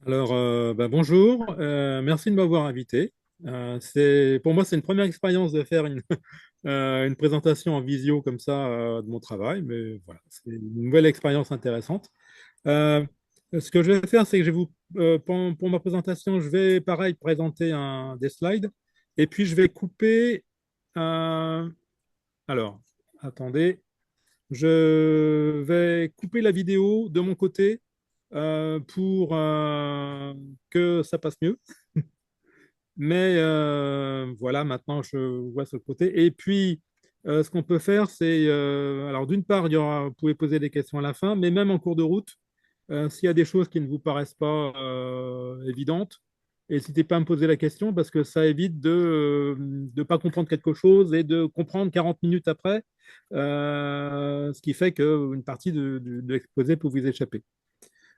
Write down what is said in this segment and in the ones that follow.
Bonjour, merci de m'avoir invité. Pour moi, c'est une première expérience de faire une présentation en visio comme ça de mon travail, mais voilà, c'est une nouvelle expérience intéressante. Euh, Ce que je vais faire, c'est que pour ma présentation, je vais pareil présenter des slides et puis je vais couper. euh, alors, attendez, je vais couper la vidéo de mon côté pour que ça passe mieux. Mais voilà, maintenant je vois ce côté. Et puis, ce qu'on peut faire, c'est, alors d'une part, vous pouvez poser des questions à la fin, mais même en cours de route, s'il y a des choses qui ne vous paraissent pas évidentes, n'hésitez pas à me poser la question parce que ça évite de ne pas comprendre quelque chose et de comprendre 40 minutes après, ce qui fait qu'une partie de l'exposé peut vous échapper.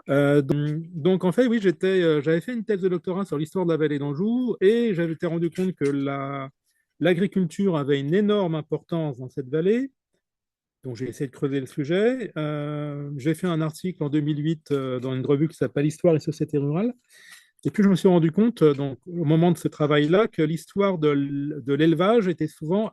Donc, en fait, oui, j'avais fait une thèse de doctorat sur l'histoire de la vallée d'Anjou et j'avais été rendu compte que l'agriculture avait une énorme importance dans cette vallée. Donc, j'ai essayé de creuser le sujet. J'ai fait un article en 2008 dans une revue qui s'appelle Histoire et société rurale. Et puis, je me suis rendu compte, donc, au moment de ce travail-là, que l'histoire de l'élevage était souvent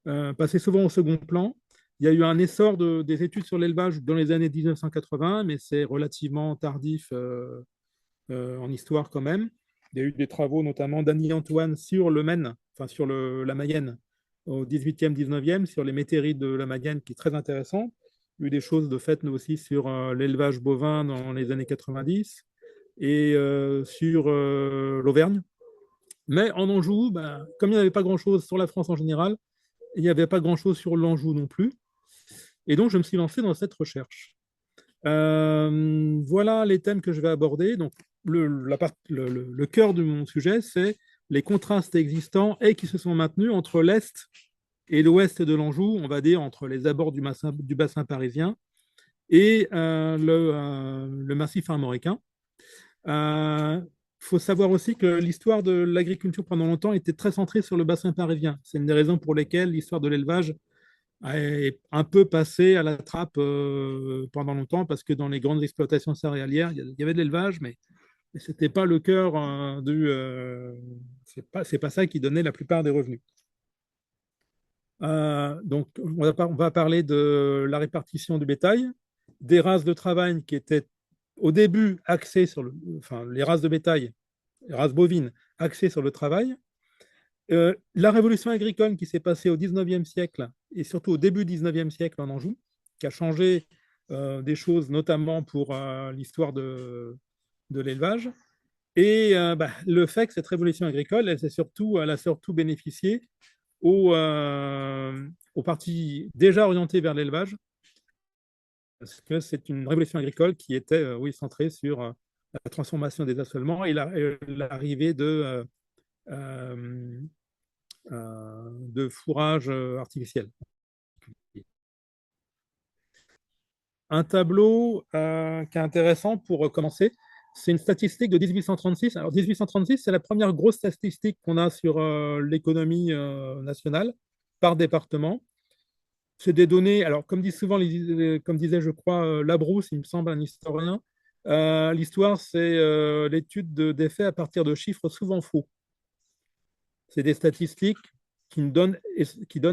passait souvent au second plan. Il y a eu un essor des études sur l'élevage dans les années 1980, mais c'est relativement tardif en histoire quand même. Il y a eu des travaux notamment d'Annie Antoine sur le Maine, enfin sur la Mayenne au 18e, 19e, sur les métairies de la Mayenne, qui est très intéressant. Il y a eu des choses de fait, nous aussi, sur l'élevage bovin dans les années 90 et sur l'Auvergne. Mais en Anjou, ben, comme il n'y avait pas grand-chose sur la France en général, il n'y avait pas grand-chose sur l'Anjou non plus. Et donc, je me suis lancé dans cette recherche. Voilà les thèmes que je vais aborder. Donc, le cœur de mon sujet, c'est les contrastes existants et qui se sont maintenus entre l'Est et l'Ouest de l'Anjou, on va dire entre les abords du bassin parisien et le massif armoricain. Il faut savoir aussi que l'histoire de l'agriculture pendant longtemps était très centrée sur le bassin parisien. C'est une des raisons pour lesquelles l'histoire de l'élevage est un peu passé à la trappe pendant longtemps parce que dans les grandes exploitations céréalières, il y avait de l'élevage, mais ce n'était pas le cœur c'est pas ça qui donnait la plupart des revenus. Donc, on va parler de la répartition du bétail, des races de travail qui étaient au début axées enfin, les races de bétail, les races bovines axées sur le travail. La révolution agricole qui s'est passée au 19e siècle et surtout au début du 19e siècle en Anjou, qui a changé des choses, notamment pour l'histoire de l'élevage. Et le fait que cette révolution agricole, elle a surtout bénéficié aux partis déjà orientés vers l'élevage, parce que c'est une révolution agricole qui était, oui, centrée sur la transformation des assolements et l'arrivée euh, de fourrage artificiel. Un tableau qui est intéressant pour commencer, c'est une statistique de 1836. Alors 1836, c'est la première grosse statistique qu'on a sur l'économie nationale par département. C'est des données, alors comme dit souvent, comme disait, je crois, Labrousse, il me semble, un historien, l'histoire, c'est l'étude des faits à partir de chiffres souvent faux. C'est des statistiques qui donnent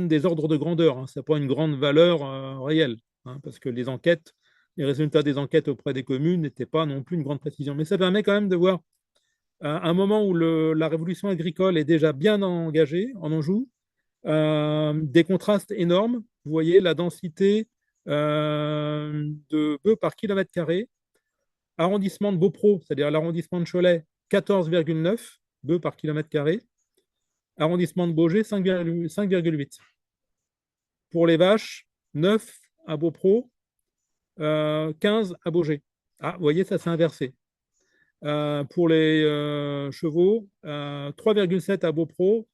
des ordres de grandeur. Hein. Ça n'a pas une grande valeur réelle, hein, parce que les résultats des enquêtes auprès des communes n'étaient pas non plus une grande précision. Mais ça permet quand même de voir un moment où la révolution agricole est déjà bien engagée en Anjou, des contrastes énormes. Vous voyez la densité de bœufs par kilomètre carré. Arrondissement de Beaupro, c'est-à-dire l'arrondissement de Cholet, 14,9 bœufs par kilomètre carré. Arrondissement de Baugé, 5,8. Pour les vaches, 9 à Beaupro, 15 à Baugé. Ah, vous voyez, ça s'est inversé. Pour les chevaux, 3,7 à Beaupro,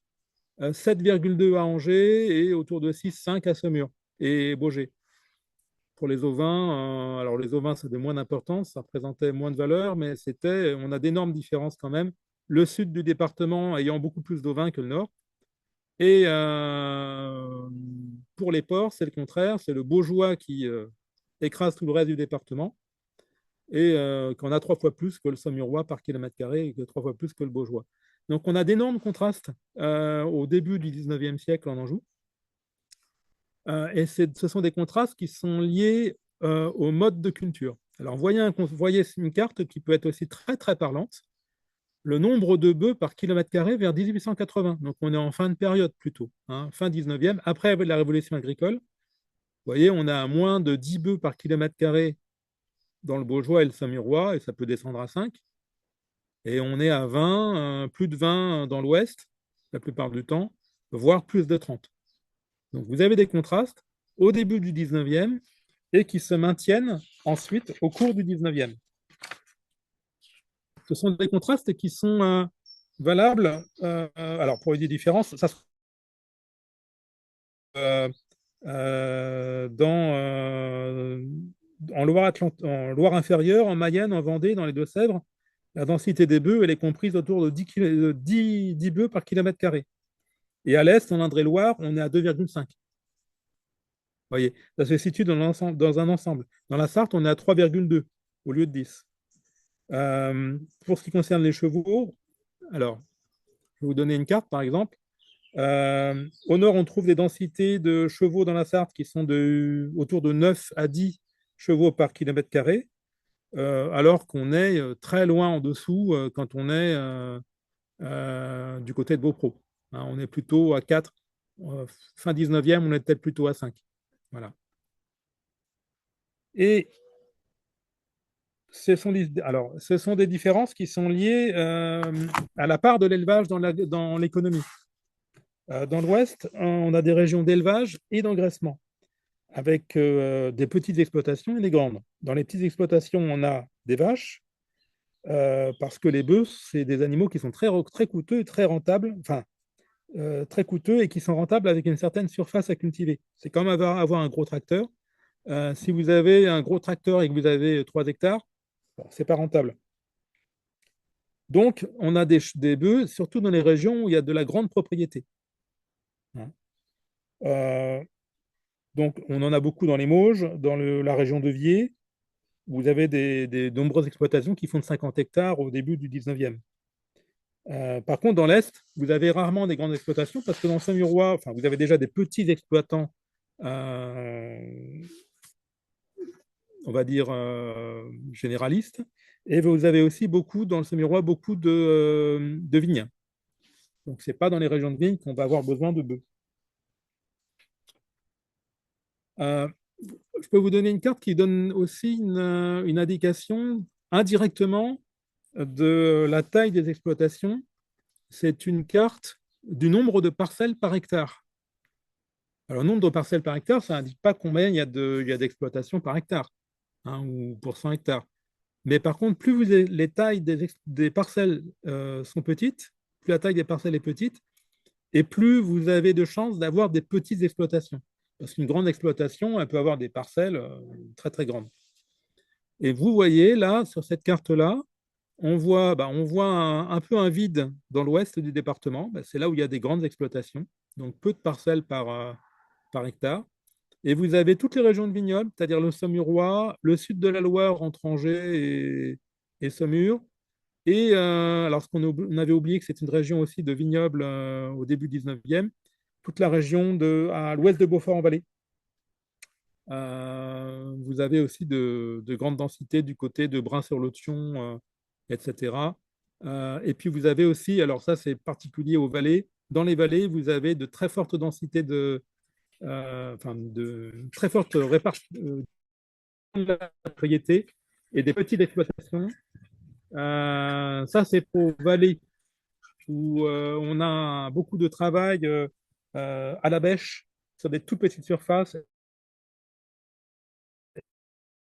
7,2 à Angers et autour de 6,5 à Saumur et Baugé. Pour les ovins, alors les ovins, c'est de moins d'importance, ça représentait moins de valeur, mais on a d'énormes différences quand même. Le sud du département ayant beaucoup plus d'ovins que le nord. Et pour les porcs, c'est le contraire, c'est le Baugeois qui écrase tout le reste du département. et qu'on a 3 fois plus que le Saumurois par kilomètre carré et que 3 fois plus que le Baugeois. Donc on a d'énormes contrastes au début du 19e siècle en Anjou. Et ce sont des contrastes qui sont liés au mode de culture. Alors voyez une carte qui peut être aussi très très parlante. Le nombre de bœufs par kilomètre carré vers 1880. Donc on est en fin de période plutôt, hein, fin 19e, après la révolution agricole. Vous voyez, on a moins de 10 bœufs par kilomètre carré dans le Baugeois et le Saumurois, et ça peut descendre à 5. Et on est à 20, plus de 20 dans l'Ouest, la plupart du temps, voire plus de 30. Donc vous avez des contrastes au début du 19e et qui se maintiennent ensuite au cours du 19e. Ce sont des contrastes qui sont valables. Alors pour les différences, ça euh, en en Loire inférieure, en Mayenne, en Vendée, dans les Deux-Sèvres, la densité des bœufs elle est comprise autour de 10 bœufs par kilomètre carré. Et à l'est, en Indre-et-Loire, on est à 2,5. Vous voyez, ça se situe dans un ensemble. Dans la Sarthe, on est à 3,2 au lieu de 10. Pour ce qui concerne les chevaux, alors, je vais vous donner une carte, par exemple. Au nord, on trouve des densités de chevaux dans la Sarthe qui sont autour de 9 à 10 chevaux par kilomètre carré, alors qu'on est très loin en dessous quand on est du côté de Beaupro. Hein, on est plutôt à 4. Fin 19e, on est peut-être plutôt à 5. Voilà. Et ce sont des différences qui sont liées à la part de l'élevage dans l'économie. Dans l'Ouest, on a des régions d'élevage et d'engraissement, avec des petites exploitations et des grandes. Dans les petites exploitations, on a des vaches, parce que les bœufs, c'est des animaux qui sont très coûteux et très rentables, enfin, très coûteux et qui sont rentables avec une certaine surface à cultiver. C'est comme avoir un gros tracteur. Si vous avez un gros tracteur et que vous avez 3 hectares, bon, c'est pas rentable. Donc, on a des bœufs, surtout dans les régions où il y a de la grande propriété. Hein. Euh, donc, on en a beaucoup dans les Mauges, dans la région de Viers. Vous avez des nombreuses exploitations qui font de 50 hectares au début du 19e. Par contre, dans l'Est, vous avez rarement des grandes exploitations parce que dans Saint-Murois, enfin, vous avez déjà des petits exploitants, euh, on va dire généralistes, et vous avez aussi beaucoup, dans le Saint-Murois, beaucoup de vignes. Donc, ce n'est pas dans les régions de vignes qu'on va avoir besoin de bœufs. Euh, je peux vous donner une carte qui donne aussi une indication indirectement de la taille des exploitations. C'est une carte du nombre de parcelles par hectare. Alors, le nombre de parcelles par hectare, ça n'indique pas combien il y a d'exploitations par hectare, hein, ou pour 100 hectares. Mais par contre, plus les tailles des parcelles sont petites, plus la taille des parcelles est petite, et plus vous avez de chances d'avoir des petites exploitations. Parce qu'une grande exploitation, elle peut avoir des parcelles très très grandes. Et vous voyez là, sur cette carte-là, on voit un peu un vide dans l'ouest du département. Bah, c'est là où il y a des grandes exploitations, donc peu de parcelles par hectare. Et vous avez toutes les régions de vignobles, c'est-à-dire le Saumurois, le sud de la Loire entre Angers et Saumur. Et alors, on avait oublié que c'est une région aussi de vignobles au début du 19e, toute la région à l'ouest de Beaufort-en-Vallée. Vous avez aussi de grandes densités du côté de Brin-sur-Lotion, etc. Et puis vous avez aussi, alors ça c'est particulier aux vallées, dans les vallées, vous avez de très fortes densités de très forte répartition de la propriété et des petites exploitations. Ça c'est pour vallées où on a beaucoup de travail à la bêche sur des toutes petites surfaces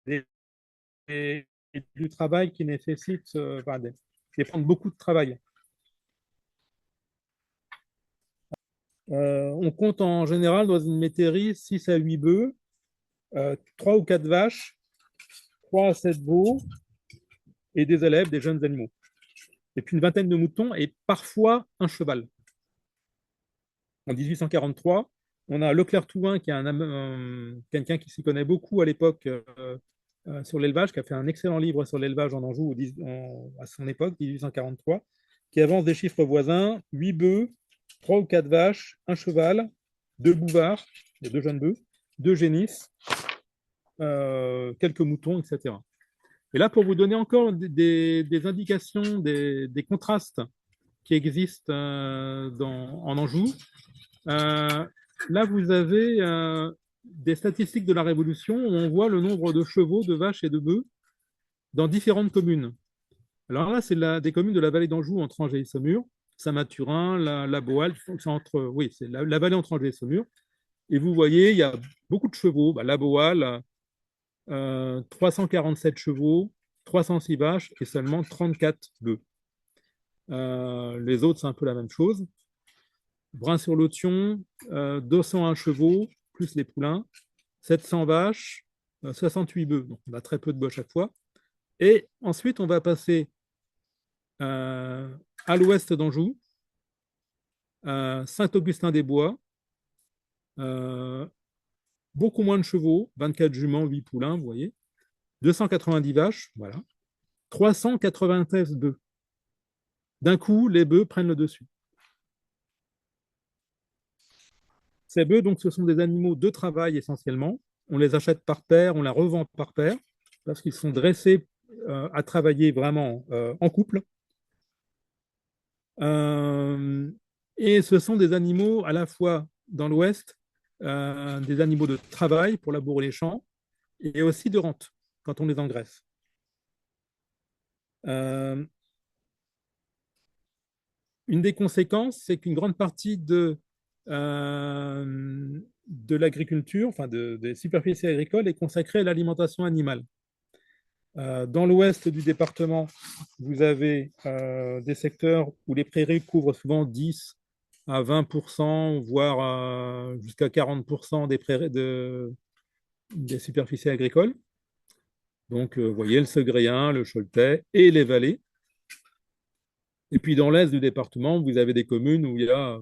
et, et du travail qui nécessite qui prend beaucoup de travail. On compte en général dans une métairie 6 à 8 bœufs, 3 ou 4 vaches, 3 à 7 veaux et des élèves, des jeunes animaux. Et puis une vingtaine de moutons et parfois un cheval. En 1843, on a Leclerc-Touin, qui est quelqu'un qui s'y connaît beaucoup à l'époque sur l'élevage, qui a fait un excellent livre sur l'élevage en Anjou à son époque, 1843, qui avance des chiffres voisins: 8 bœufs, 3 ou 4 vaches, un cheval, 2 bouvards, les 2 jeunes bœufs, 2 génisses, quelques moutons, etc. Et là, pour vous donner encore des indications, des contrastes qui existent en Anjou, euh, là, vous avez des statistiques de la Révolution où on voit le nombre de chevaux, de vaches et de bœufs dans différentes communes. Alors là, c'est des communes de la vallée d'Anjou entre Angers et Saumur, Saint-Mathurin, la Boale, oui, c'est la vallée entre Angers et Saumur. Et vous voyez, il y a beaucoup de chevaux. La Boale, 347 chevaux, 306 vaches et seulement 34 bœufs. Les autres, c'est un peu la même chose. Brin-sur-Lotion, 201 chevaux, plus les poulains, 700 vaches, 68 bœufs. Donc, on a très peu de bœufs à chaque fois. Et ensuite, on va passer à l'ouest d'Anjou, Saint-Augustin-des-Bois, euh, beaucoup moins de chevaux, 24 juments, 8 poulains, vous voyez, 290 vaches, voilà, 393 bœufs. D'un coup, les bœufs prennent le dessus. Ces bœufs, donc, ce sont des animaux de travail essentiellement. On les achète par paire, on les revend par paire, parce qu'ils sont dressés à travailler vraiment en couple. Euh, et ce sont des animaux à la fois dans l'Ouest, des animaux de travail pour labourer les champs, et aussi de rente quand on les engraisse. Euh, une des conséquences, c'est qu'une grande partie de l'agriculture, enfin des superficies agricoles, est consacrée à l'alimentation animale. Dans l'ouest du département, vous avez des secteurs où les prairies couvrent souvent 10 à 20%, voire jusqu'à 40% des superficies agricoles. Donc, vous voyez le Segréen, le Choletais et les vallées. Et puis, dans l'est du département, vous avez des communes où il y a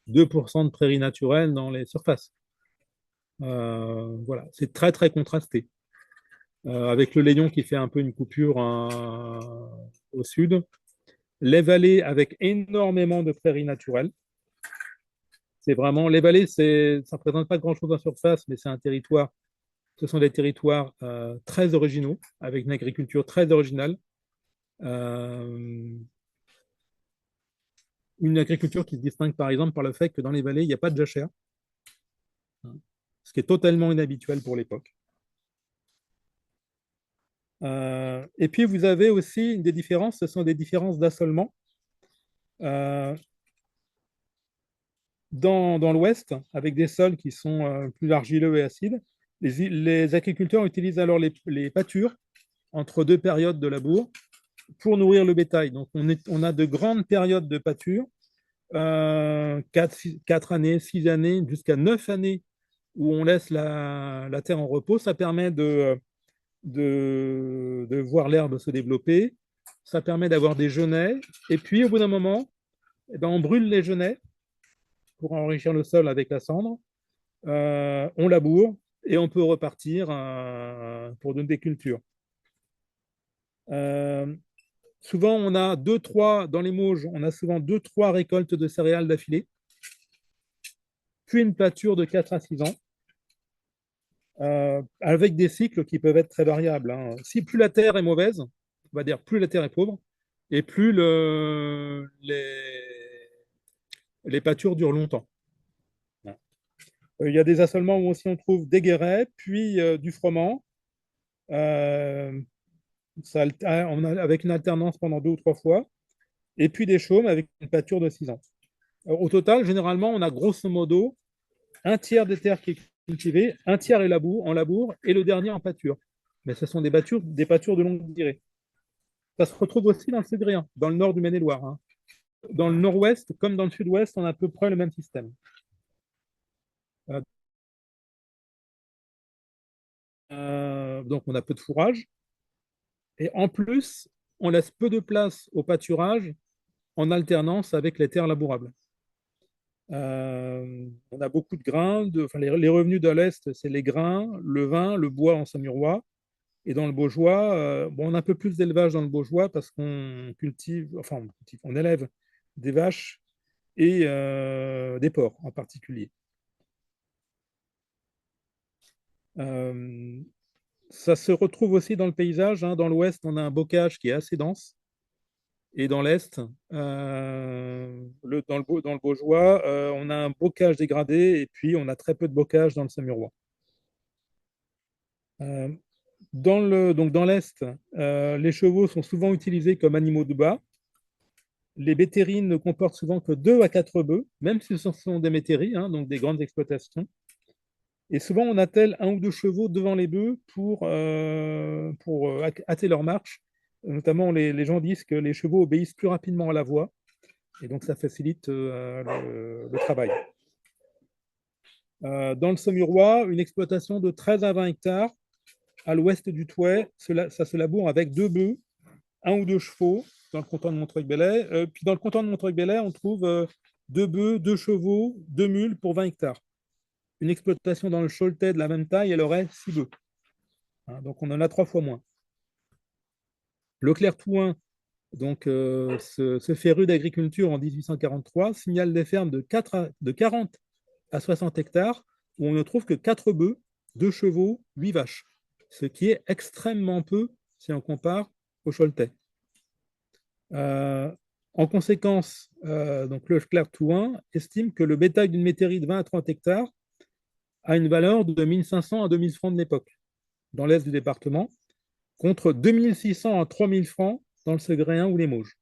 2% de prairies naturelles dans les surfaces. Voilà, c'est très, très contrasté. Avec le Layon qui fait un peu une coupure au sud. Les vallées avec énormément de prairies naturelles. C'est vraiment, les vallées, ça ne représente pas grand-chose en surface, mais c'est un territoire, ce sont des territoires très originaux, avec une agriculture très originale. Euh, une agriculture qui se distingue par exemple par le fait que dans les vallées, il n'y a pas de jachère, ce qui est totalement inhabituel pour l'époque. Et puis vous avez aussi des différences, ce sont des différences d'assolement. Euh, dans l'ouest, avec des sols qui sont plus argileux et acides, les agriculteurs utilisent alors les pâtures entre deux périodes de labour pour nourrir le bétail. Donc on a de grandes périodes de pâture, 4 années, 6 années, jusqu'à 9 années où on laisse la terre en repos. Ça permet de voir l'herbe se développer, ça permet d'avoir des genêts, et puis au bout d'un moment, eh ben, on brûle les genêts pour enrichir le sol avec la cendre, on laboure, et on peut repartir pour donner des cultures. Euh, Souvent, on a deux, trois, dans les Mauges, on a souvent deux, trois récoltes de céréales d'affilée, puis une pâture de 4 à 6 ans, avec des cycles qui peuvent être très variables, hein. Si plus la terre est mauvaise, on va dire plus la terre est pauvre, et plus les pâtures durent longtemps. Il y a des assolements où aussi on trouve des guérets, puis du froment, euh, avec une alternance pendant 2 ou 3 fois, et puis des chaumes avec une pâture de 6 ans. Au total, généralement, on a grosso modo un tiers des terres qui est cultivée, un tiers est en labour, et le dernier en pâture. Mais ce sont des pâtures de longue durée. Ça se retrouve aussi dans le Ségréen, dans le nord du Maine-et-Loire, hein. Dans le nord-ouest, comme dans le sud-ouest, on a à peu près le même système. Donc, on a peu de fourrage. Et en plus, on laisse peu de place au pâturage en alternance avec les terres labourables. On a beaucoup de grains. Les revenus de l'Est, c'est les grains, le vin, le bois en saumurois, Et dans le Baugeois, bon, on a un peu plus d'élevage dans le Baugeois parce qu'on cultive, enfin, on élève des vaches et des porcs en particulier. Euh, Ça se retrouve aussi dans le paysage, hein. Dans l'ouest, on a un bocage qui est assez dense. Et dans l'est, dans le Baugeois, on a un bocage dégradé et puis on a très peu de bocage dans le Samurois. Euh, donc dans l'est, les chevaux sont souvent utilisés comme animaux de bas. Les métairies ne comportent souvent que 2 à 4 bœufs, même si ce sont des métairies, hein, donc des grandes exploitations. Et souvent, on attelle un ou deux chevaux devant les bœufs pour hâter leur marche. Notamment, les gens disent que les chevaux obéissent plus rapidement à la voix, et donc ça facilite le travail. Dans le Saumurois, une exploitation de 13 à 20 hectares à l'ouest du Touet, ça se laboure avec 2 bœufs, un ou deux chevaux dans le canton de Montreuil-Bellay. Puis dans le canton de Montreuil-Bellay, on trouve 2 bœufs, 2 chevaux, 2 mules pour 20 hectares. Une exploitation dans le Choletais de la même taille, elle aurait 6 bœufs. Hein, donc on en a 3 fois moins. Le Clair-Touin, donc, ce féru d'agriculture en 1843, signale des fermes de 40 à 60 hectares où on ne trouve que 4 bœufs, 2 chevaux, 8 vaches, ce qui est extrêmement peu si on compare au Choletais. Euh, En conséquence, donc le Clair-Touin estime que le bétail d'une métairie de 20 à 30 hectares a une valeur de 1500 à 2000 francs de l'époque dans l'est du département, contre 2600 à 3000 francs dans le Segréen ou les Mauges.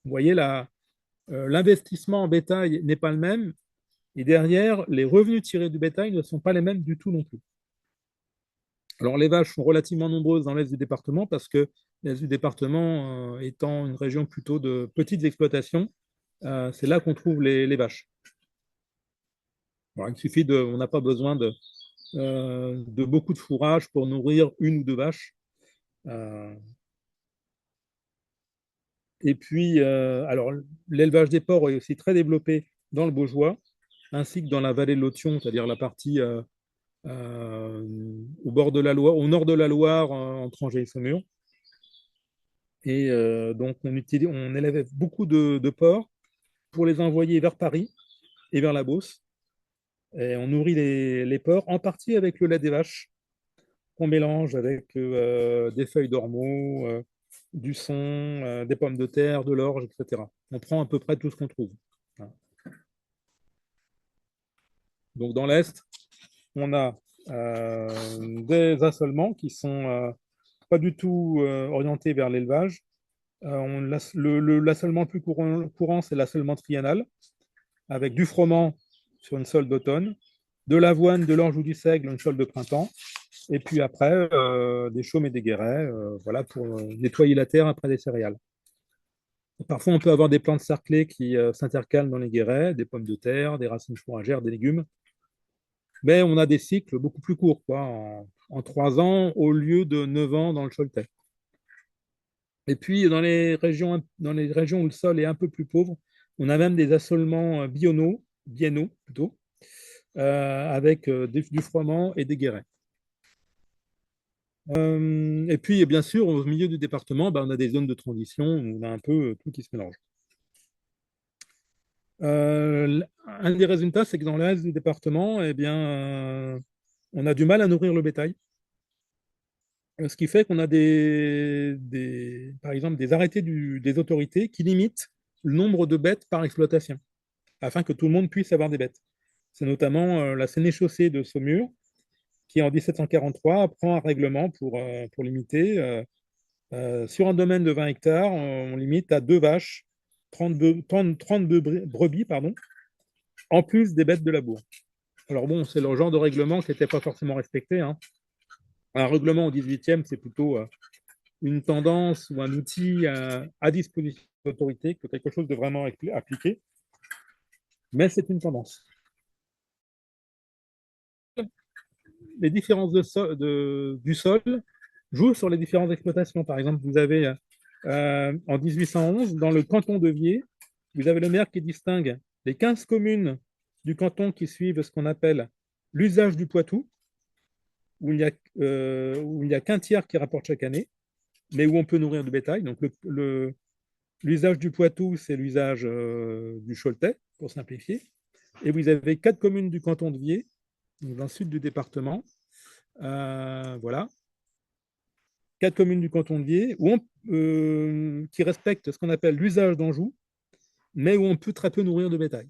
Vous voyez, l'investissement en bétail n'est pas le même, et derrière, les revenus tirés du bétail ne sont pas les mêmes du tout non plus. Alors, les vaches sont relativement nombreuses dans l'est du département parce que l'est du département étant une région plutôt de petites exploitations, c'est là qu'on trouve les vaches. Alors, on n'a pas besoin de beaucoup de fourrage pour nourrir une ou deux vaches. Euh, et puis, alors, l'élevage des porcs est aussi très développé dans le Baugeois, ainsi que dans la vallée de l'Authion, c'est-à-dire la partie au bord de la Loire, au nord de la Loire, entre Angers et Saumur. Et donc, on élève beaucoup de porcs pour les envoyer vers Paris et vers la Beauce. Et on nourrit les porcs en partie avec le lait des vaches, qu'on mélange avec des feuilles d'ormeau, du son, des pommes de terre, de l'orge, etc. On prend à peu près tout ce qu'on trouve. Voilà. Donc, dans l'Est, on a des assolements qui sont pas du tout orientés vers l'élevage. L'assolement le plus courant, c'est l'assolement triennal, avec du froment sur une sole d'automne, de l'avoine, de l'orge ou du seigle, une sole de printemps, et puis après, des chaumes et des guérets, voilà, pour nettoyer la terre après des céréales. Parfois, on peut avoir des plantes sarclées qui s'intercalent dans les guérets, des pommes de terre, des racines fourragères, des légumes, mais on a des cycles beaucoup plus courts, quoi, en 3 ans au lieu de 9 ans dans le Choletais. Et puis, dans les régions où le sol est un peu plus pauvre, on a même des assolements biennaux plutôt, avec du froment et des guérets. Et puis, bien sûr, au milieu du département, on a des zones de transition où on a un peu tout qui se mélange. Un des résultats, c'est que dans le reste du département, eh bien, on a du mal à nourrir le bétail. Ce qui fait qu'on a par exemple, des arrêtés des autorités qui limitent le nombre de bêtes par exploitation, afin que tout le monde puisse avoir des bêtes. C'est notamment la sénéchaussée de Saumur, qui en 1743 prend un règlement pour limiter. Sur un domaine de 20 hectares, on limite à 2 vaches, 32 brebis, pardon, en plus des bêtes de labour. Alors bon, c'est le genre de règlement qui n'était pas forcément respecté, hein. Un règlement au 18e, c'est plutôt une tendance ou un outil à disposition de l'autorité que quelque chose de vraiment appliqué, mais c'est une tendance. Les différences du sol jouent sur les différentes exploitations. Par exemple, vous avez en 1811, dans le canton de Viers, vous avez le maire qui distingue les 15 communes du canton qui suivent ce qu'on appelle l'usage du Poitou, où il n'y a qu'un tiers qui rapporte chaque année, mais où on peut nourrir du bétail. Donc l'usage du Poitou, c'est l'usage du Choletais, pour simplifier. Et vous avez 4 communes du canton de Viers, donc dans le sud du département. Voilà. 4 communes du canton de Viers qui respectent ce qu'on appelle l'usage d'Anjou, mais où on peut très peu nourrir de bétail.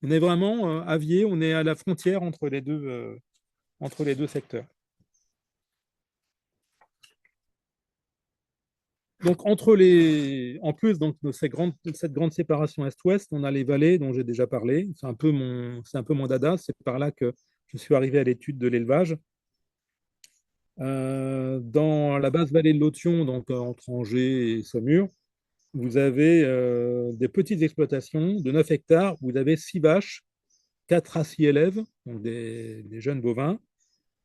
On est vraiment à Viers, on est à la frontière entre les deux secteurs. Donc, en plus donc, de cette grande séparation est-ouest, on a les vallées dont j'ai déjà parlé. C'est un peu mon dada. C'est par là que je suis arrivé à l'étude de l'élevage. Dans la basse vallée de l'Authion, donc entre Angers et Saumur, vous avez des petites exploitations de 9 hectares. Vous avez 6 vaches, 4 à 6 élèves, donc des jeunes bovins,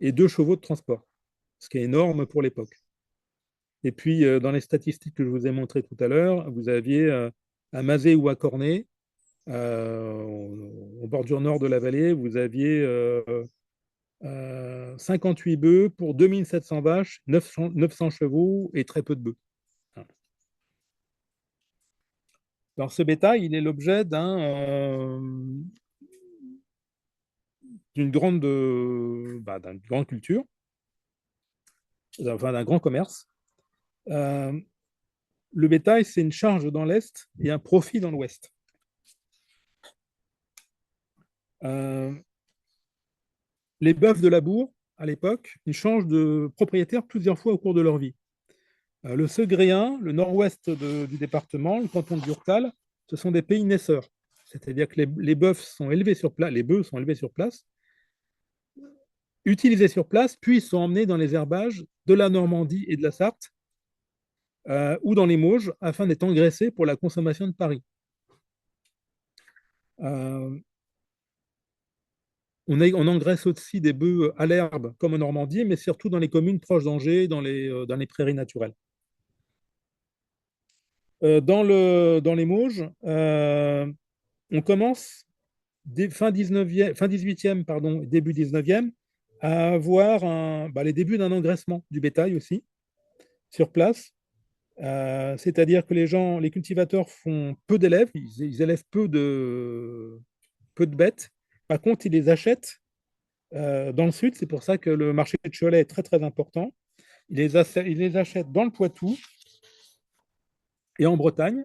et 2 chevaux de transport, ce qui est énorme pour l'époque. Et puis, dans les statistiques que je vous ai montrées tout à l'heure, vous aviez à Mazé ou à Cornet, en bordure nord de la vallée, vous aviez 58 bœufs pour 2700 vaches, 900 chevaux et très peu de bœufs. Alors, ce bétail, il est l'objet d'une grande culture, enfin d'un grand commerce. Euh, le bétail, c'est une charge dans l'Est et un profit dans l'Ouest. Euh, les bœufs de labour, à l'époque, ils changent de propriétaire plusieurs fois au cours de leur vie. Le Segréen, le nord-ouest du département, le canton de Durtal, ce sont des pays naisseurs. C'est-à-dire que les bœufs sont élevés sur place, les bœufs sont élevés sur place, utilisés sur place, puis sont emmenés dans les herbages de la Normandie et de la Sarthe, ou dans les Mauges, afin d'être engraissés pour la consommation de Paris. Euh, on engraisse aussi des bœufs à l'herbe, comme en Normandie, mais surtout dans les communes proches d'Angers, dans les prairies naturelles. Dans les Mauges, on commence fin 18e, pardon, début 19e, à avoir les débuts d'un engraissement du bétail aussi sur place. C'est-à-dire que les cultivateurs font peu d'élèves, ils élèvent peu de bêtes. Par contre, ils les achètent dans le sud. C'est pour ça que le marché de Cholet est très très important. Ils les achètent dans le Poitou et en Bretagne.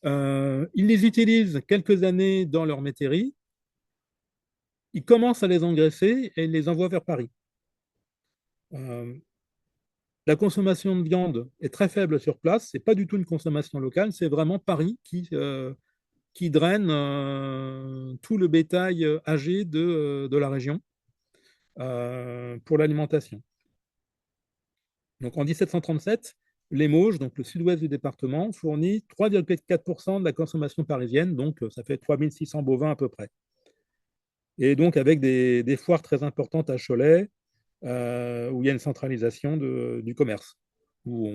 Ils les utilisent quelques années dans leur métairie. Ils commencent à les engraisser et ils les envoient vers Paris. Euh, la consommation de viande est très faible sur place. C'est pas du tout une consommation locale. C'est vraiment Paris qui draine tout le bétail âgé de la région pour l'alimentation. Donc en 1737, les Mauges, donc le sud-ouest du département, fournit 3,4% de la consommation parisienne, donc ça fait 3600 bovins à peu près. Et donc avec des foires très importantes à Cholet, où il y a une centralisation du commerce, où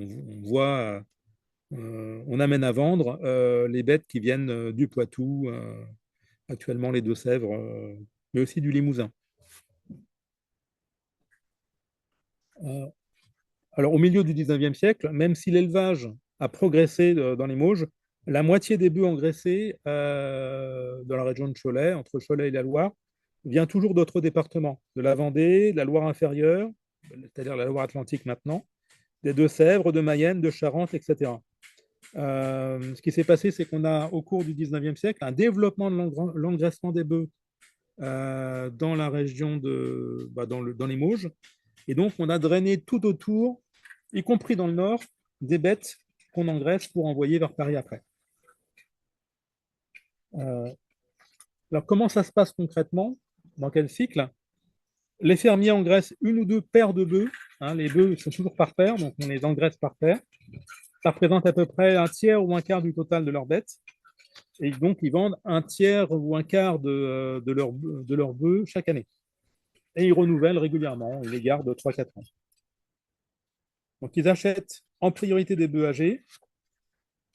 on amène à vendre les bêtes qui viennent du Poitou, actuellement les Deux-Sèvres, mais aussi du Limousin. Euh, alors, au milieu du 19e siècle, même si l'élevage a progressé dans les Mauges, la moitié des bœufs engraissés dans la région de Cholet, entre Cholet et la Loire, vient toujours d'autres départements, de la Vendée, de la Loire inférieure, c'est-à-dire la Loire-Atlantique maintenant, des Deux-Sèvres, de Mayenne, de Charente, etc. Ce qui s'est passé, c'est qu'on a, au cours du 19e siècle, un développement de l'engraissement des bœufs dans la région dans les Mauges. Et donc, on a drainé tout autour, y compris dans le nord, des bêtes qu'on engraisse pour envoyer vers Paris après. Euh, alors, comment ça se passe concrètement? Dans quel cycle? Les fermiers engraissent une ou deux paires de bœufs. Hein, les bœufs sont toujours par paire, donc on les engraisse par paire. Ça représente à peu près un tiers ou un quart du total de leurs bêtes. Et donc, ils vendent un tiers ou un quart de leurs bœufs chaque année. Et ils renouvellent régulièrement. Ils les gardent 3-4 ans. Donc, ils achètent en priorité des bœufs âgés,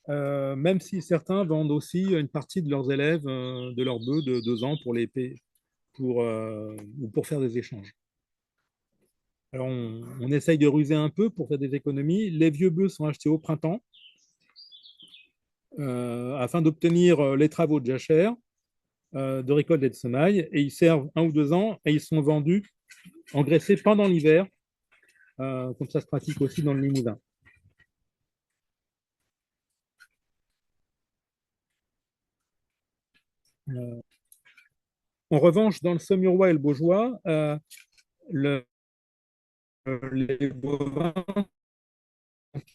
même si certains vendent aussi une partie de leurs élèves, de leurs bœufs de 2 ans ou pour faire des échanges. Alors, on essaye de ruser un peu pour faire des économies. Les vieux bœufs sont achetés au printemps afin d'obtenir les travaux de jachère, de récolte et de semailles. Et ils servent 1 ou 2 ans et ils sont vendus engraissés pendant l'hiver, comme ça se pratique aussi dans le Limousin. Euh, en revanche, dans le Saumurois et le Baugeois, le, les bovins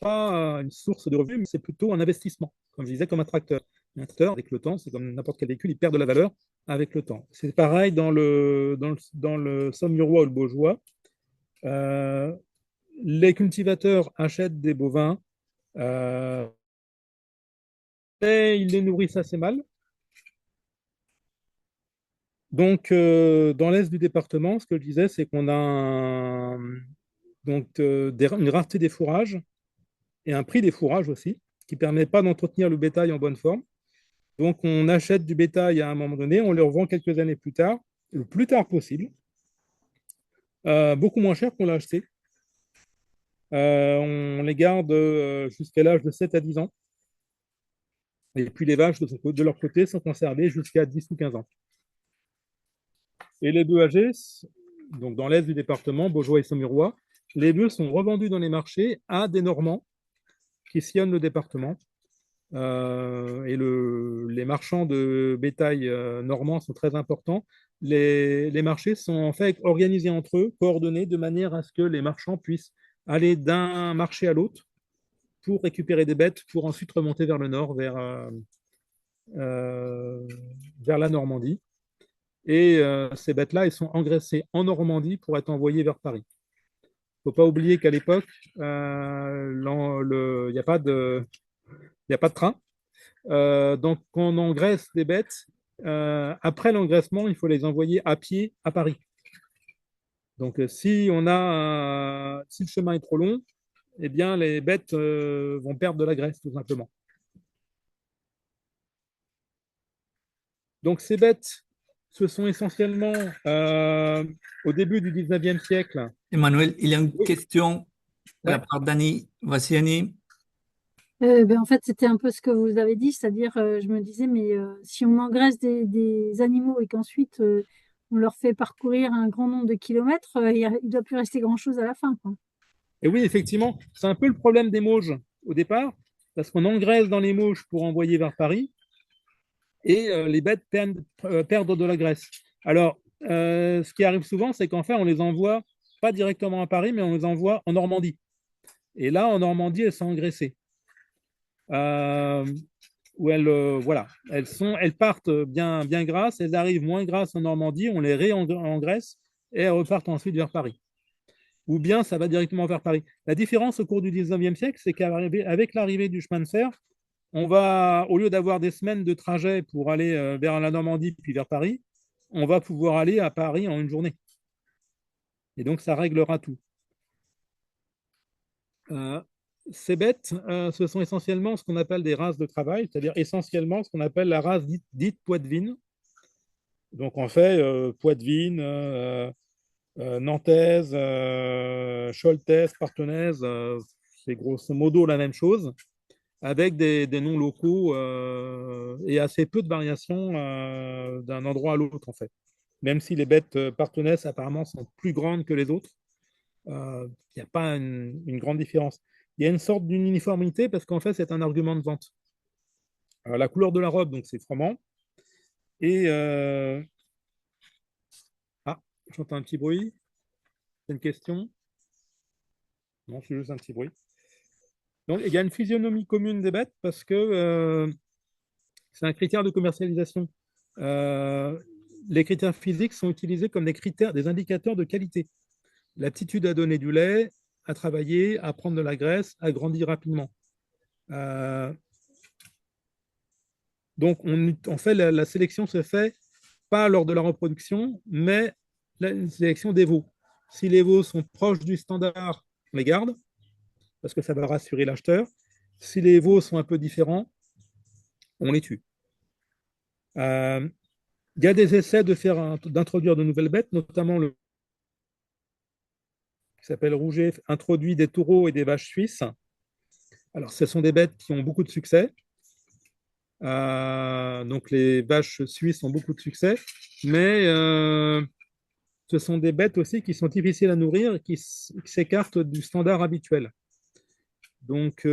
pas une source de revenus, mais c'est plutôt un investissement. Comme je disais, comme un tracteur. Un tracteur, avec le temps, c'est comme n'importe quel véhicule, il perd de la valeur avec le temps. C'est pareil dans le Saumurois ou le Baugeois. Euh, les cultivateurs achètent des bovins et ils les nourrissent assez mal. Donc, dans l'est du département, ce que je disais, c'est qu'on a une rareté des fourrages et un prix des fourrages aussi, qui ne permet pas d'entretenir le bétail en bonne forme. Donc, on achète du bétail à un moment donné, on le revend quelques années plus tard, le plus tard possible, beaucoup moins cher qu'on l'a acheté. On les garde jusqu'à l'âge de 7 à 10 ans. Et puis les vaches, de leur côté, sont conservées jusqu'à 10 ou 15 ans. Et les bœufs âgés, donc dans l'est du département, Baugeois et Saumurois, les bœufs sont revendus dans les marchés à des Normands qui sillonnent le département. Les marchands de bétail normands sont très importants. Les marchés sont en fait organisés entre eux, coordonnés de manière à ce que les marchands puissent aller d'un marché à l'autre pour récupérer des bêtes, pour ensuite remonter vers le nord, euh, vers la Normandie. Et ces bêtes-là, elles sont engraissées en Normandie pour être envoyées vers Paris. Il ne faut pas oublier qu'à l'époque, il n'y a pas de train. Donc, quand on engraisse des bêtes, après l'engraissement, il faut les envoyer à pied à Paris. Donc, si le chemin est trop long, eh bien, les bêtes vont perdre de la graisse, tout simplement. Donc, ces bêtes, ce sont essentiellement, au début du 19e siècle. Emmanuel, il y a une Oui, question de la ouais. part d'Annie. Voici Annie. En fait, c'était un peu ce que vous avez dit, c'est-à-dire, je me disais, mais si on engraisse des animaux et qu'ensuite on leur fait parcourir un grand nombre de kilomètres, il ne doit plus rester grand-chose à la fin, quoi. Et oui, effectivement, c'est un peu le problème des Mauges au départ, parce qu'on engraisse dans les Mauges pour envoyer vers Paris, et les bêtes perdent de la graisse. Alors, ce qui arrive souvent, c'est qu'en fait, on les envoie pas directement à Paris, mais on les envoie en Normandie. Et là, en Normandie, elles sont engraissées. Euh, où voilà, elles partent bien, bien grasses, elles arrivent moins grasses en Normandie, on les réengraisse et elles repartent ensuite vers Paris. Ou bien ça va directement vers Paris. La différence au cours du 19e siècle, c'est qu'avec l'arrivée du chemin de fer, au lieu d'avoir des semaines de trajet pour aller vers la Normandie puis vers Paris, on va pouvoir aller à Paris en une journée. Et donc ça réglera tout. Euh, ces bêtes, ce sont essentiellement ce qu'on appelle des races de travail, c'est-à-dire essentiellement ce qu'on appelle la race dite poitevine. Donc on fait poitevine, nantaise, choltaise, partenaise, c'est grosso modo la même chose, avec des noms locaux et assez peu de variations d'un endroit à l'autre en fait. Même si les bêtes partenaises apparemment sont plus grandes que les autres, il n'y a pas une grande différence. Il y a une sorte d'uniformité parce qu'en fait, c'est un argument de vente. La couleur de la robe, donc c'est froment. Et ah, j'entends un petit bruit. C'est une question? Non, c'est juste un petit bruit. Donc, il y a une physionomie commune des bêtes parce que c'est un critère de commercialisation. Euh, les critères physiques sont utilisés comme des indicateurs de qualité. L'aptitude à donner du lait, à travailler, à prendre de la graisse, à grandir rapidement. Euh, Donc, en fait, la sélection se fait pas lors de la reproduction, mais la sélection des veaux. Si les veaux sont proches du standard, on les garde, parce que ça va rassurer l'acheteur. Si les veaux sont un peu différents, on les tue. Euh, Il y a des essais d'introduire de nouvelles bêtes, notamment le s'appelle Rouget, introduit des taureaux et des vaches suisses. Alors, ce sont des bêtes qui ont beaucoup de succès. Donc, les vaches suisses ont beaucoup de succès, mais ce sont des bêtes aussi qui sont difficiles à nourrir et qui s'écartent du standard habituel. Donc,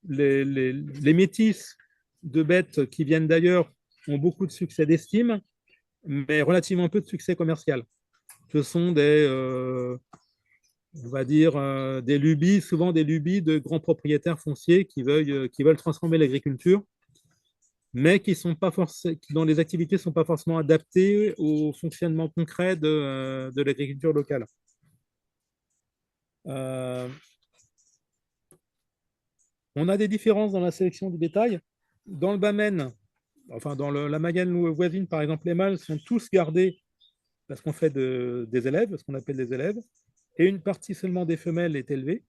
les métis de bêtes qui viennent d'ailleurs ont beaucoup de succès d'estime, mais relativement peu de succès commercial. Ce sont on va dire, des lubies, souvent des lubies de grands propriétaires fonciers qui veulent transformer l'agriculture, mais dont les activités ne sont pas forcément adaptées au fonctionnement concret de l'agriculture locale. On a des différences dans la sélection du bétail. Dans le bas Maine, enfin dans la Mayenne voisine, par exemple, les mâles sont tous gardés parce qu'on fait des élèves, ce qu'on appelle des élèves, et une partie seulement des femelles est élevée.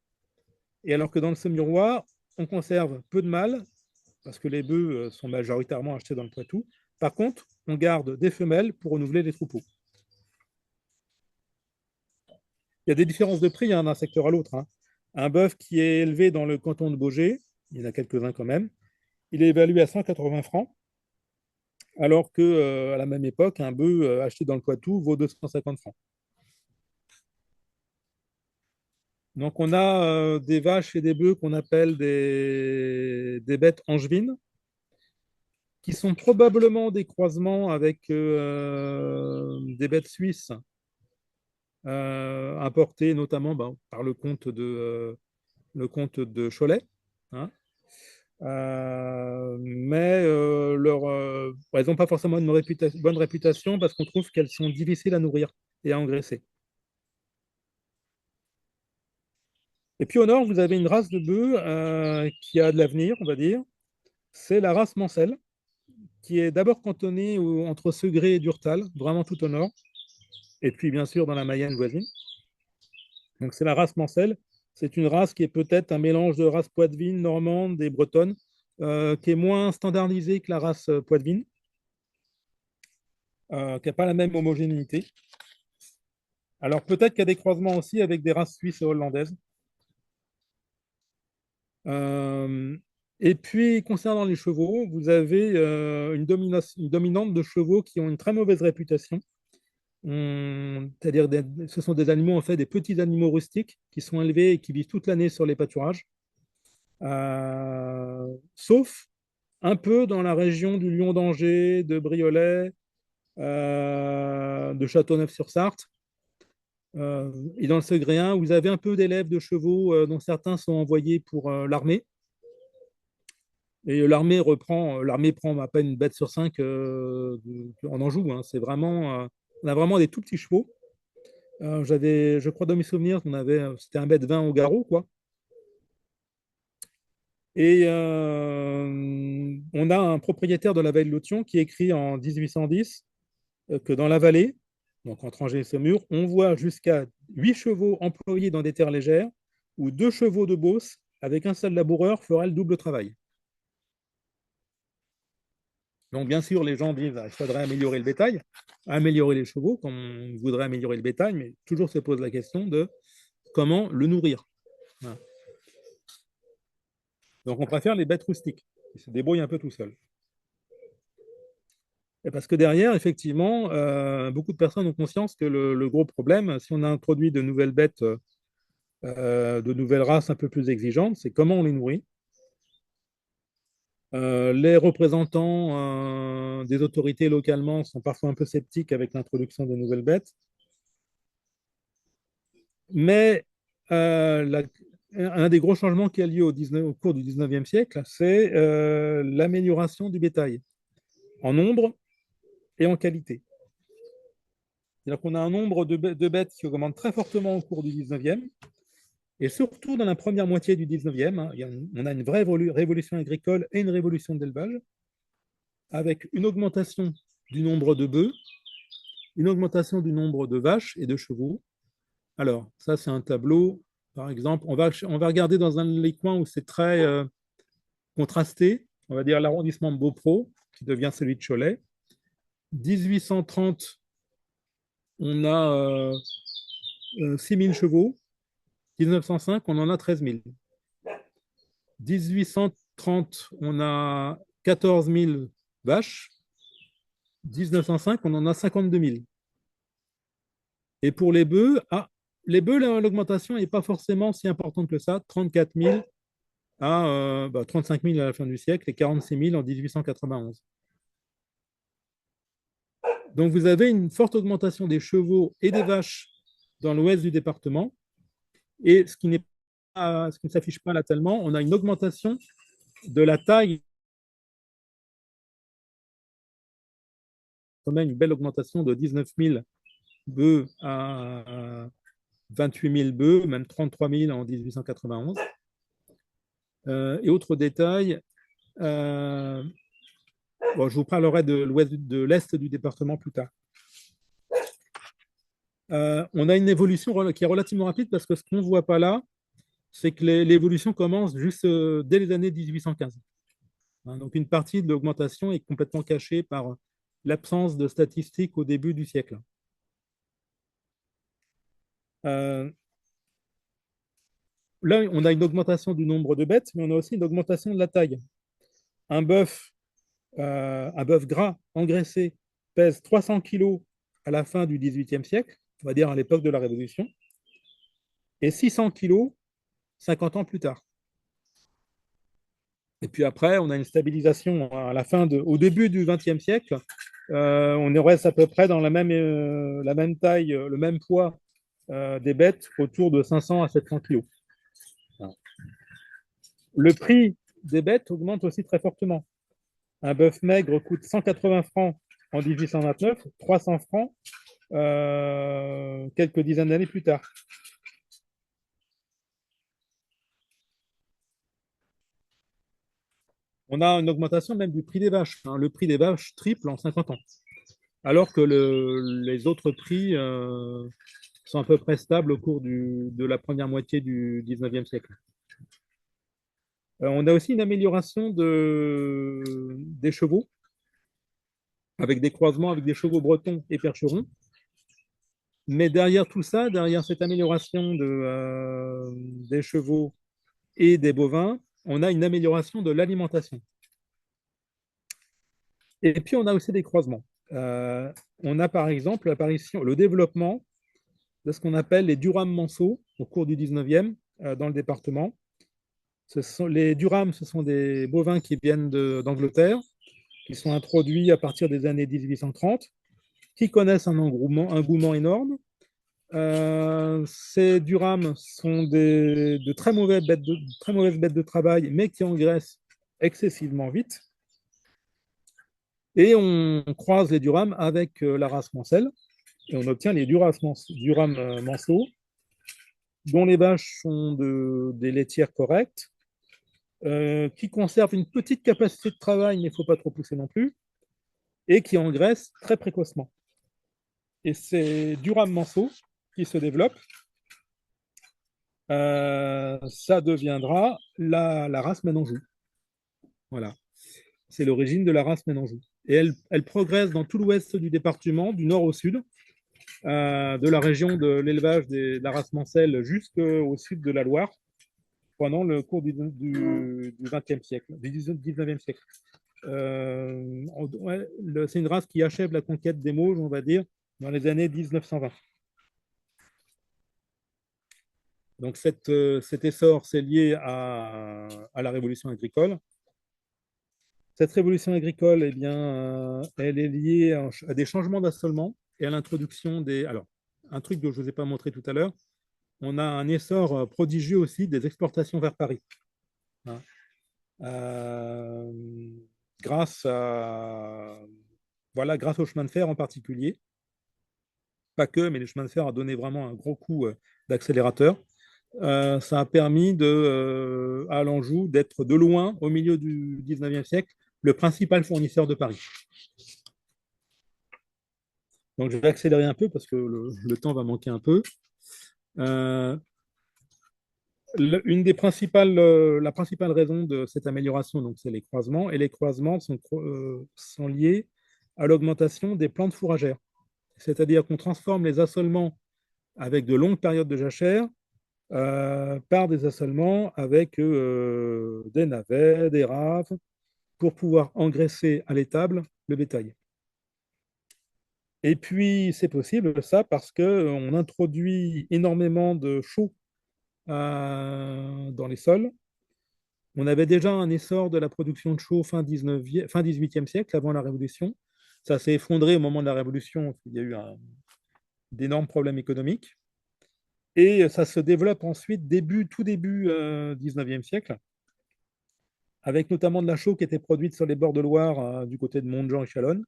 Et alors que dans le Saumurois, on conserve peu de mâles, parce que les bœufs sont majoritairement achetés dans le Poitou. Par contre, on garde des femelles pour renouveler les troupeaux. Il y a des différences de prix d'un secteur à l'autre. Un bœuf qui est élevé dans le canton de Baugé, il y en a quelques-uns quand même, il est évalué à 180 francs, alors qu'à la même époque, un bœuf acheté dans le Poitou vaut 250 francs. Donc, on a des vaches et des bœufs qu'on appelle des bêtes angevines, qui sont probablement des croisements avec des bêtes suisses importées notamment par le comte de Cholet. Mais elles n'ont pas forcément une bonne réputation parce qu'on trouve qu'elles sont difficiles à nourrir et à engraisser. Et puis au nord, vous avez une race de bœufs qui a de l'avenir, on va dire. C'est la race Mancel, qui est d'abord cantonnée entre Segré et Durtal, vraiment tout au nord, et puis bien sûr dans la Mayenne voisine. Donc c'est la race Mancel. C'est une race qui est peut-être un mélange de race poitevine, normande et bretonne, qui est moins standardisée que la race poitevine, qui n'a pas la même homogénéité. Alors peut-être qu'il y a des croisements aussi avec des races suisses et hollandaises. Et puis, concernant les chevaux, vous avez une dominante de chevaux qui ont une très mauvaise réputation. C'est-à-dire, ce sont des animaux, en fait, des petits animaux rustiques qui sont élevés et qui vivent toute l'année sur les pâturages. Sauf un peu dans la région du Lion d'Angers, de Briolet, de Châteauneuf-sur-Sarthe. Et dans le Segréen, vous avez un peu d'élèves de chevaux dont certains sont envoyés pour l'armée. Et l'armée prend à peine une bête sur 5 en Anjou. C'est vraiment, on a vraiment des tout petits chevaux. Je crois dans mes souvenirs, c'était un bête 20 au garrot, quoi. Et on a un propriétaire de la vallée de Lotion qui écrit en 1810 que dans la vallée, donc entre Angers et Saumur, on voit jusqu'à 8 chevaux employés dans des terres légères où 2 chevaux de Beauce avec un seul laboureur feraient le double travail. Donc, bien sûr, les gens disent qu'il faudrait améliorer le bétail, améliorer les chevaux, comme on voudrait améliorer le bétail, mais toujours se pose la question de comment le nourrir. Voilà. Donc, on préfère les bêtes rustiques, qui se débrouillent un peu tout seuls. Et parce que derrière, effectivement, beaucoup de personnes ont conscience que le gros problème, si on a introduit de nouvelles bêtes, de nouvelles races un peu plus exigeantes, c'est comment on les nourrit. Les représentants des autorités localement sont parfois un peu sceptiques avec l'introduction de nouvelles bêtes. Mais un des gros changements qui a lieu au cours du 19e siècle, c'est l'amélioration du bétail en nombre et en qualité. C'est-à-dire qu'on a un nombre de bêtes qui augmente très fortement au cours du 19e, et surtout dans la première moitié du 19e, on a une vraie révolution agricole et une révolution d'élevage, avec une augmentation du nombre de bœufs, une augmentation du nombre de vaches et de chevaux. Alors, ça, c'est un tableau, par exemple. On va regarder dans un des coins où c'est très contrasté. On va dire l'arrondissement de Beaupro, qui devient celui de Cholet. 1830, on a 6 000 chevaux. 1905, on en a 13 000. 1830, on a 14 000 vaches. 1905, on en a 52 000. Et pour les bœufs, l'augmentation n'est pas forcément si importante que ça. 34 000 à 35 000 à la fin du siècle et 46 000 en 1891. Donc vous avez une forte augmentation des chevaux et des vaches dans l'ouest du département. Et ce qui ne s'affiche pas là tellement, on a une augmentation de la taille. On a une belle augmentation de 19 000 bœufs à 28 000 bœufs, même 33 000 en 1891. Et autre détail, je vous parlerai de l'est du département plus tard. On a une évolution qui est relativement rapide parce que ce qu'on ne voit pas là, c'est que l'évolution commence juste dès les années 1815. Donc une partie de l'augmentation est complètement cachée par l'absence de statistiques au début du siècle. Là, on a une augmentation du nombre de bêtes, mais on a aussi une augmentation de la taille. Un bœuf gras, engraissé, pèse 300 kg à la fin du XVIIIe siècle, on va dire à l'époque de la Révolution, et 600 kg 50 ans plus tard. Et puis après, on a une stabilisation au début du XXe siècle. On reste à peu près dans la même taille, le même poids des bêtes, autour de 500 à 700 kg. Le prix des bêtes augmente aussi très fortement. Un bœuf maigre coûte 180 francs en 1829, 300 francs quelques dizaines d'années plus tard. On a une augmentation même du prix des vaches. Le prix des vaches triple en 50 ans, alors que les autres prix sont à peu près stables au cours de la première moitié du 19e siècle. On a aussi une amélioration des chevaux, avec des croisements avec des chevaux bretons et percherons. Mais derrière tout ça, derrière cette amélioration des chevaux et des bovins, on a une amélioration de l'alimentation. Et puis, on a aussi des croisements. On a par exemple le développement de ce qu'on appelle les Durham manceaux au cours du 19e dans le département. Les Durham, ce sont des bovins qui viennent d'Angleterre, qui sont introduits à partir des années 1830, qui connaissent un engouement énorme. Ces Durham sont de très mauvaises bêtes de travail, mais qui engraissent excessivement vite. Et on croise les Durham avec la race Mancel, et on obtient les Durham manceaux, dont les vaches sont des laitières correctes, qui conservent une petite capacité de travail, mais il ne faut pas trop pousser non plus, et qui engraissent très précocement. Et ces Durham manceaux qui se développent, ça deviendra la race Maine-Anjou. Voilà, c'est l'origine de la race Maine-Anjou. Et elle progresse dans tout l'ouest du département, du nord au sud, de la région de l'élevage de la race Mancel jusqu'au sud de la Loire, pendant le cours du XXe siècle, du XIXe siècle. C'est une race qui achève la conquête des Mauges, on va dire, dans les années 1920. Donc cet essor, c'est lié à la révolution agricole. Cette révolution agricole, eh bien, elle est liée à des changements d'assolement et à l'introduction Alors, un truc que je ne vous ai pas montré tout à l'heure, on a un essor prodigieux aussi des exportations vers Paris. Grâce au chemin de fer en particulier. Pas que, mais le chemin de fer a donné vraiment un gros coup d'accélérateur. Ça a permis à l'Anjou d'être de loin, au milieu du 19e siècle, le principal fournisseur de Paris. Donc je vais accélérer un peu parce que le temps va manquer un peu. La principale raison de cette amélioration, donc, c'est les croisements, et les croisements sont liés à l'augmentation des plantes fourragères. C'est-à-dire qu'on transforme les assolements avec de longues périodes de jachère, par des assolements avec des navets, des raves, pour pouvoir engraisser à l'étable le bétail. Et puis, c'est possible, ça, parce qu'on introduit énormément de chaux dans les sols. On avait déjà un essor de la production de chaux fin 19e, fin 18e siècle, avant la Révolution. Ça s'est effondré au moment de la Révolution, il y a eu d'énormes problèmes économiques. Et ça se développe ensuite, tout début 19e siècle, avec notamment de la chaux qui était produite sur les bords de Loire, du côté de Montjean et Chalonnes.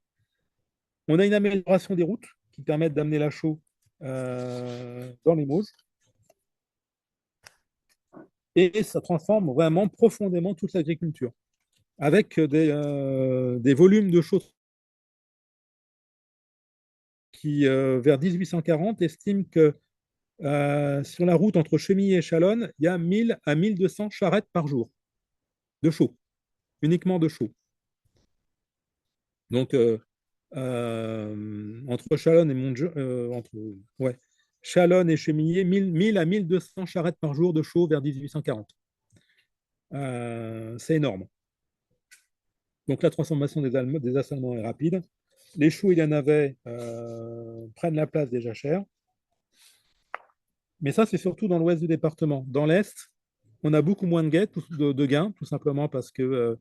On a une amélioration des routes qui permettent d'amener la chaux dans les Mauges. Et ça transforme vraiment profondément toute l'agriculture, avec des volumes de chaux qui, vers 1840, estiment que sur la route entre Chemillé et Chalonnes, il y a 1000 à 1200 charrettes par jour de chaux, uniquement de chaux. Donc, entre Chalonnes et ouais, Chalonnes et Chemillé, 1000 à 1200 charrettes par jour de chaux vers 1840. C'est énorme. Donc, la transformation des assolements est rapide. Les choux et les navets prennent la place des jachères. Mais ça, c'est surtout dans l'ouest du département. Dans l'est, on a beaucoup moins de gains, tout simplement parce que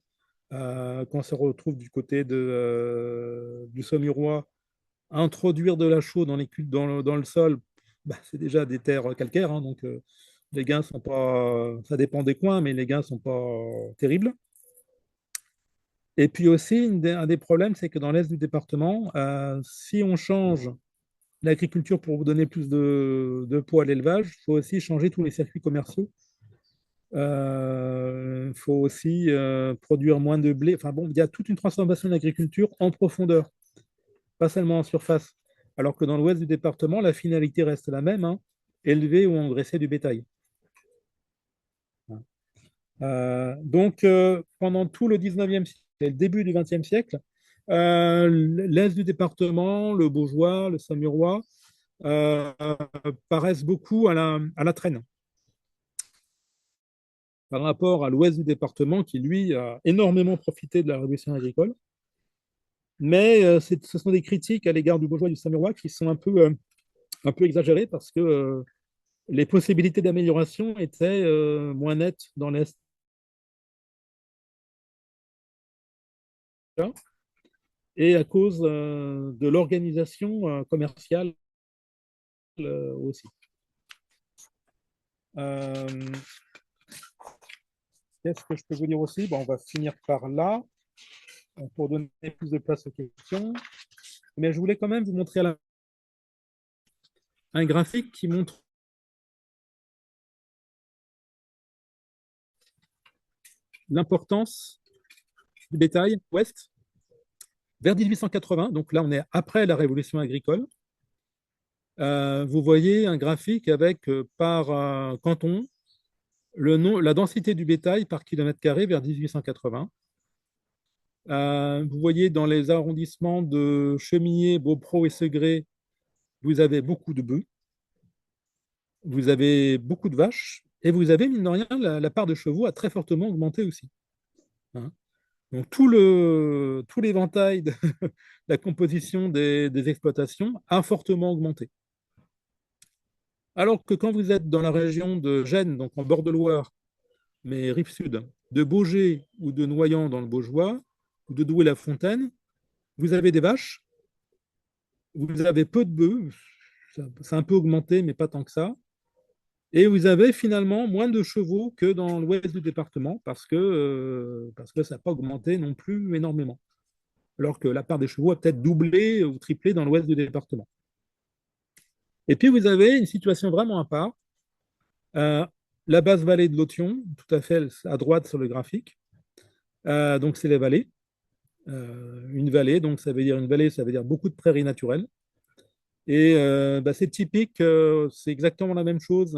quand on se retrouve du côté du Saumurois, introduire de la chaux dans le sol, bah, c'est déjà des terres calcaires, hein, donc les gains sont pas. Ça dépend des coins, mais les gains sont pas terribles. Et puis aussi, un des problèmes, c'est que dans l'est du département, si on change l'agriculture pour vous donner plus de poids à l'élevage, il faut aussi changer tous les circuits commerciaux. Il faut aussi produire moins de blé. Enfin bon, il y a toute une transformation de l'agriculture en profondeur, pas seulement en surface. Alors que dans l'ouest du département, la finalité reste la même, hein, élever ou engraisser du bétail. Donc, pendant tout le 19e siècle et le début du 20e siècle, l'est du département, le Baugeois, le Saumurois, paraissent beaucoup à la traîne par rapport à l'ouest du département qui, lui, a énormément profité de la révolution agricole. Mais ce sont des critiques à l'égard du Baugeois et du Saumurois qui sont un peu exagérées parce que les possibilités d'amélioration étaient moins nettes dans l'est. Et à cause de l'organisation commerciale aussi. Qu'est-ce que je peux vous dire aussi? Bon, on va finir par là pour donner plus de place aux questions. Mais je voulais quand même vous montrer un graphique qui montre l'importance du bétail ouest vers 1880. Donc là, on est après la révolution agricole. Vous voyez un graphique avec par canton la densité du bétail par kilomètre carré vers 1880. Vous voyez dans les arrondissements de Chemillé, Beaupro et Segré, vous avez beaucoup de bœufs, vous avez beaucoup de vaches, et vous avez, mine de rien, la part de chevaux a très fortement augmenté aussi. Hein. Donc tout l'éventail de la composition des exploitations a fortement augmenté. Alors que quand vous êtes dans la région de Gênes, donc en bord de Loire, mais rive sud, de Baugé ou de Noyant dans le Baugeois, ou de Douai-la-Fontaine, vous avez des vaches, vous avez peu de bœufs, ça a un peu augmenté, mais pas tant que ça. Et vous avez finalement moins de chevaux que dans l'ouest du département parce que ça n'a pas augmenté non plus énormément. Alors que la part des chevaux a peut-être doublé ou triplé dans l'ouest du département. Et puis vous avez une situation vraiment à part. La basse vallée de l'Othion, tout à fait à droite sur le graphique. Donc c'est les vallées. Une vallée, donc ça veut dire une vallée, ça veut dire beaucoup de prairies naturelles. Et c'est typique, c'est exactement la même chose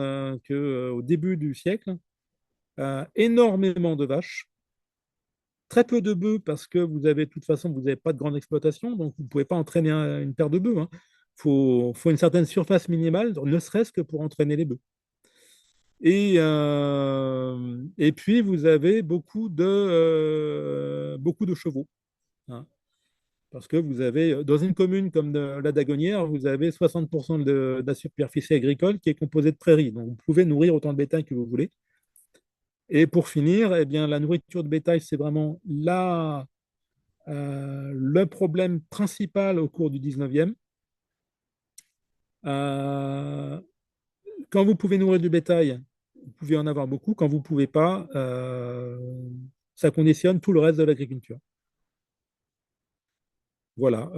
qu'au début du siècle. Énormément de vaches, très peu de bœufs parce que vous avez de toute façon, vous n'avez pas de grande exploitation, donc vous ne pouvez pas entraîner une paire de bœufs. Hein. faut une certaine surface minimale, ne serait-ce que pour entraîner les bœufs. Et puis, vous avez beaucoup de chevaux, hein. Parce que vous avez, dans une commune comme la Dagonnière, vous avez 60% de la superficie agricole qui est composée de prairies. Donc, vous pouvez nourrir autant de bétail que vous voulez. Et pour finir, eh bien, la nourriture de bétail, c'est vraiment le problème principal au cours du 19e. Euh, Quand vous pouvez nourrir du bétail, vous pouvez en avoir beaucoup. Quand vous ne pouvez pas, ça conditionne tout le reste de l'agriculture. Voilà.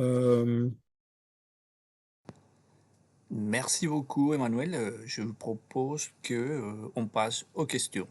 Merci beaucoup, Emmanuel. Je vous propose que, on passe aux questions.